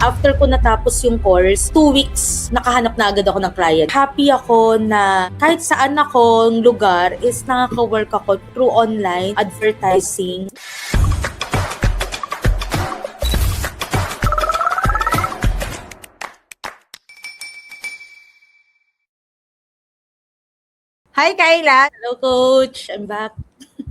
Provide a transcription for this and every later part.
After ko natapos yung course, 2 weeks, nakahanap na agad ako ng client. Happy ako na kahit saan akong lugar is nakaka-work ako through online advertising. Hi, Kayla! Hello, Coach! I'm back.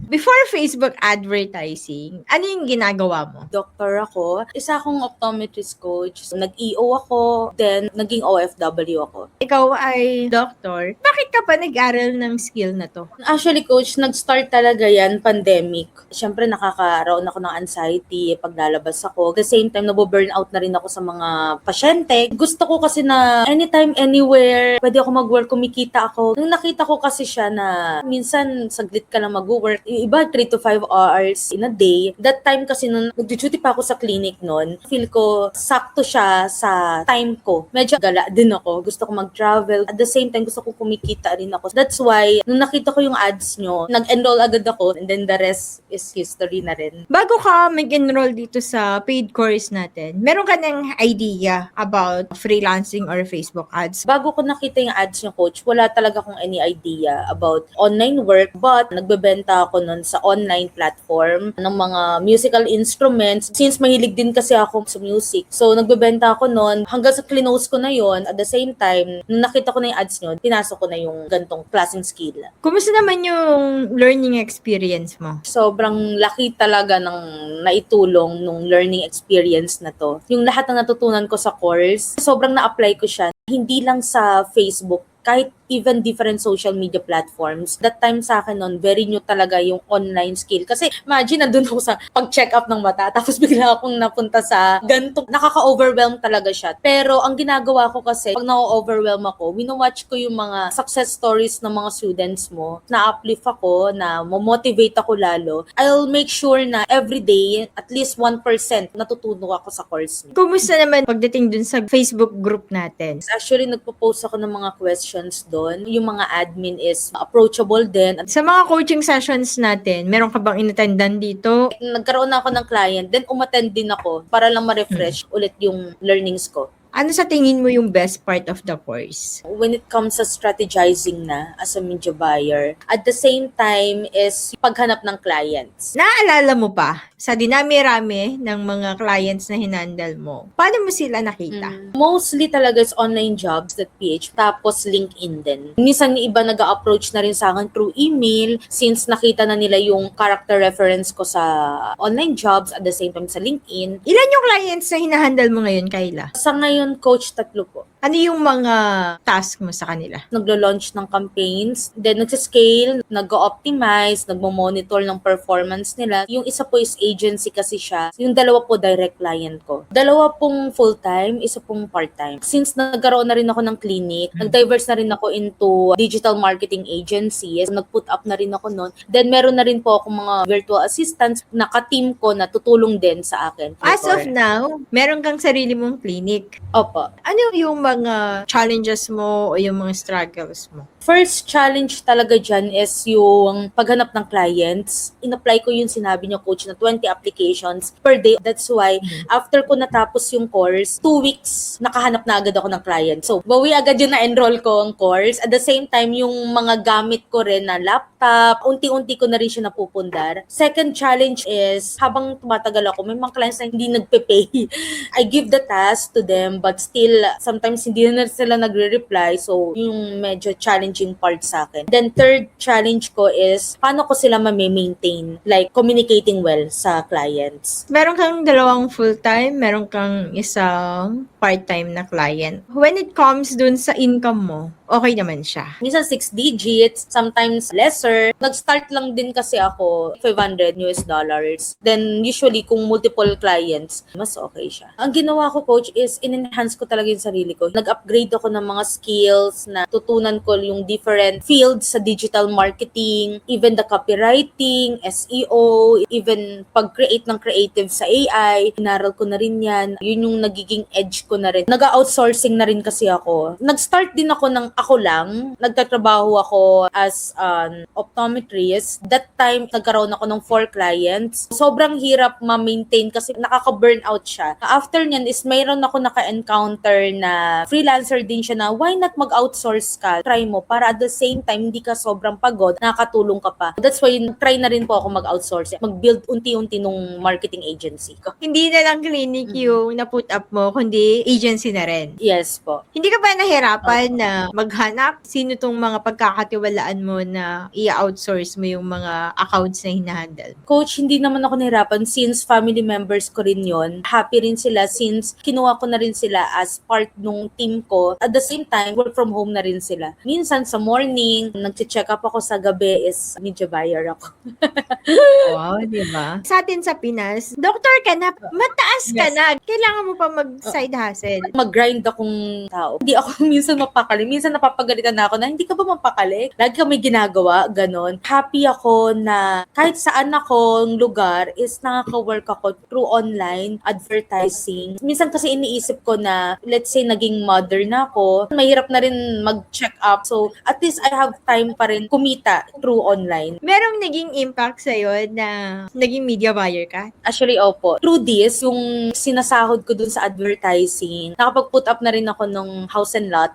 Before Facebook advertising, ano yung ginagawa mo? Doctor ako. Isa akong optometrist coach. Nag-EO ako, then naging OFW ako. Ikaw ay doctor. Bakit ka pa nag-aral ng skill na to? Actually, Coach, nag-start talaga yan, pandemic. Siyempre, nakakaroon ako ng anxiety pag lalabas ako. At the same time, naboburnout na rin ako sa mga pasyente. Gusto ko kasi na anytime, anywhere, pwede ako mag-work, kumikita ako. Nung nakita ko kasi siya na minsan saglit ka lang mag-work, yung iba 3 to 5 hours in a day. That time kasi nung nag-duty pa ako sa clinic noon, feel ko sakto siya sa time ko. Medyo gala din ako. Gusto ko mag-travel. At the same time, gusto ko kumikita rin ako. That's why, nung nakita ko yung ads nyo, nag-enroll agad ako and then the rest is history na rin. Bago ka mag-enroll dito sa paid course natin, meron ka ng idea about freelancing or Facebook ads? Bago ko nakita yung ads nyo, Coach, wala talaga akong any idea about online work, but nagbebenta ako nun sa online platform ng mga musical instruments. Since mahilig din kasi ako sa music, so nagbebenta ako nun hanggang sa clinose ko na yon. At the same time, nung nakita ko na yung ads nyo, pinasok ko na yung gantong klaseng skill. Kumusta naman yung learning experience mo? Sobrang laki talaga ng naitulong nung learning experience na to. Yung lahat na natutunan ko sa course, sobrang na-apply ko siya. Hindi lang sa Facebook, kahit even different social media platforms. That time sa akin nun, very new talaga yung online skill. Kasi imagine, nandun ako sa pag-check up ng mata, tapos bigla akong napunta sa ganito. Nakaka-overwhelm talaga siya. Pero ang ginagawa ko kasi, pag na-overwhelm ako, winowatch ko yung mga success stories ng mga students mo. Na-uplift ako, na motivate ako lalo. I'll make sure na everyday, at least 1% natutunan ako sa course niyo. Kumusta naman pagdating dun sa Facebook group natin? Actually, nagpo-post ako ng mga questions doon. Yung mga admin is approachable din. At Sa mga coaching sessions natin, meron ka bang inattendan dito? nagkaroon na ako ng client, then umattend din ako para lang ma-refresh ulit yung learnings ko. Ano sa tingin mo yung best part of the course? When it comes sa strategizing na as a media buyer, at the same time is paghanap ng clients. Naaalala mo pa, sa dinami-rami ng mga clients na hinandle mo, paano mo sila nakita? Mostly talaga is online jobs.ph, tapos LinkedIn din. Minsan yung iba nag-approach na rin sa akin through email since nakita na nila yung character reference ko sa online jobs at the same time sa LinkedIn. Ilan yung clients na hinahandle mo ngayon, Kayla? Sa ngayon, Coach, 3 po. Ano yung mga task mo sa kanila? Naglo-launch ng campaigns, then nagsiscale, nag-optimize, nagmo-monitor ng performance nila. Yung isa po is agency kasi siya. Yung dalawa po direct client ko. Dalawa pong full-time, isa pong part-time. Since nagkaroon na rin ako ng clinic, nag-diverse na rin ako into digital marketing agencies. Nag-put up na rin ako noon. Then meron na rin po akong mga virtual assistants na ka-team ko na tutulong din sa akin. As of now, meron kang sarili mong clinic. Opo. Ano yung mga challenges mo o yung mga struggles mo? First challenge talaga dyan is yung paghanap ng clients. In-apply ko yung sinabi niyo, Coach, na 20 applications per day. That's why, after ko natapos yung course, 2 weeks, nakahanap na agad ako ng client. So, bawi agad yung na-enroll ko ang course. At the same time, yung mga gamit ko rin na laptop, unti-unti ko na rin siya napupundar. Second challenge is, habang tumatagal ako, may mga clients na hindi nagpe-pay. I give the task to them, but still, sometimes hindi na sila nagre-reply. So, yung medyo challenging part sa akin. Then, third challenge ko is, paano ko sila ma-maintain? Like, communicating well sa clients. Meron kang dalawang full-time, meron kang isang part-time na client. When it comes dun sa income mo, okay naman siya. Minsan 6 digits, sometimes lesser. Nag-start lang din kasi ako, $500. Then usually kung multiple clients, mas okay siya. Ang ginawa ko, Coach, is in-enhance ko talaga yung sarili ko. Nag-upgrade ako ng mga skills na tutunan ko yung different fields sa digital marketing, even the copywriting, SEO, even pag-create ng creative sa AI. Inaral ko na rin yan. Yun yung nagiging edge ko na rin. Nag-outsourcing na rin kasi ako. Nag-start din ako ng ako lang. Nagtatrabaho ako as an optometrist. That time, nagkaroon ako ng 4 clients. Sobrang hirap ma-maintain kasi nakaka-burnout siya. After nyan is mayroon ako naka-encounter na freelancer din siya na why not mag-outsource ka? Try mo para at the same time hindi ka sobrang pagod, nakakatulong ka pa. That's why try na rin po ako mag-outsource. Mag-build unti-unti nung marketing agency ko. Hindi na lang clinic yung na-put up mo, kundi agency na rin. Yes po. Hindi ka ba nahirapan na maghanap sino tong mga pagkakatiwalaan mo na i-outsource mo yung mga accounts na hinahandle? Coach, hindi naman ako nahirapan since family members ko rin yon. Happy rin sila since kinuha ko na rin sila as part nung team ko. At the same time, work from home na rin sila. Minsan sa morning, nag-check up ako sa gabi is media buyer ako. Wow, di ba? Sa atin sa Pinas, doktor ka na, mataas ka Yes. na. Kailangan mo pa mag-side hustle. Mag-grind akong tao. Hindi ako minsan mapakali. Minsan napapagalitan na ako na hindi ka ba mapakali? Lagi ka may ginagawa, ganon. Happy ako na kahit saan akong lugar is nakaka-work ako through online advertising. Minsan kasi iniisip ko na let's say naging mother na ako, mahirap na rin mag-check up. So at least I have time pa rin kumita through online. Merong naging impact sa'yo na naging media buyer ka? Actually, opo. Through this, yung sinasahod ko dun sa advertising, nakapag-put up na rin ako ng house and lot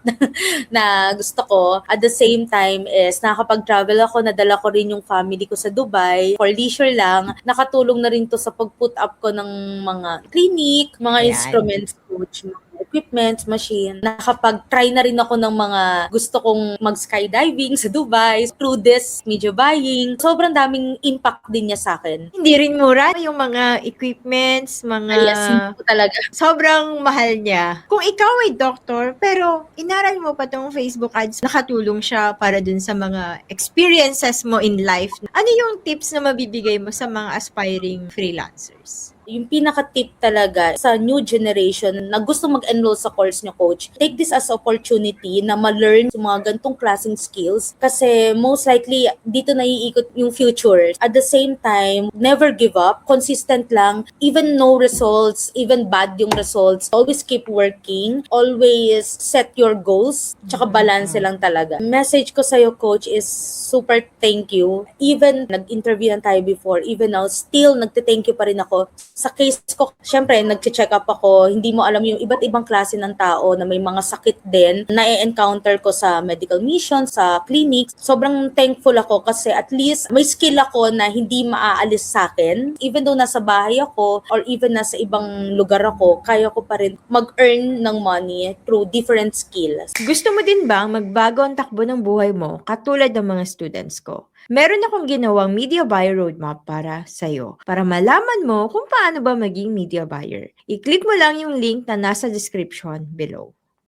na gusto ko. At the same time is nakakapag-travel ako, nadala ko rin yung family ko sa Dubai for leisure lang. Nakatulong na rin to sa pag-put up ko ng mga clinic, mga Ayan. instruments coach, mga equipment, machine. Nakapag-try na rin ako ng mga gusto kong mag-skydiving sa Dubai through this media buying. Sobrang daming impact din niya sa akin. Hindi rin mura yung mga equipments, mga... Yes, hindi po talaga. Sobrang mahal niya. Kung ikaw ay doktor, pero inaral mo pa tong Facebook ads, nakatulong siya para dun sa mga experiences mo in life. Ano yung tips na mabibigay mo sa mga aspiring freelancers? Yung pinaka-tip talaga sa new generation na gusto mag-enroll sa course niyo, coach, take this as opportunity na ma-learn yung mga gantong klaseng skills kasi most likely dito naiikot yung future. At the same time, never give up, consistent lang, even no results, even bad yung results, always keep working, always set your goals, tsaka balance lang talaga. Message ko sa'yo, coach, is super thank you. Even nag-interview na tayo before, even now, still nagte-thank you pa rin ako. Sa case ko, syempre, nag-check up ako, hindi mo alam yung iba't ibang klase ng tao na may mga sakit din na encounter ko sa medical mission, sa clinic. Sobrang thankful ako kasi at least may skill ako na hindi maaalis sa akin. Even though nasa bahay ako or even nasa ibang lugar ako, kaya ko pa rin mag-earn ng money through different skills. Gusto mo din bang magbago ang takbo ng buhay mo katulad ng mga students ko? Meron akong ginawang media buyer roadmap para sa'yo para malaman mo kung paano ba maging media buyer. I-click mo lang yung link na nasa description below.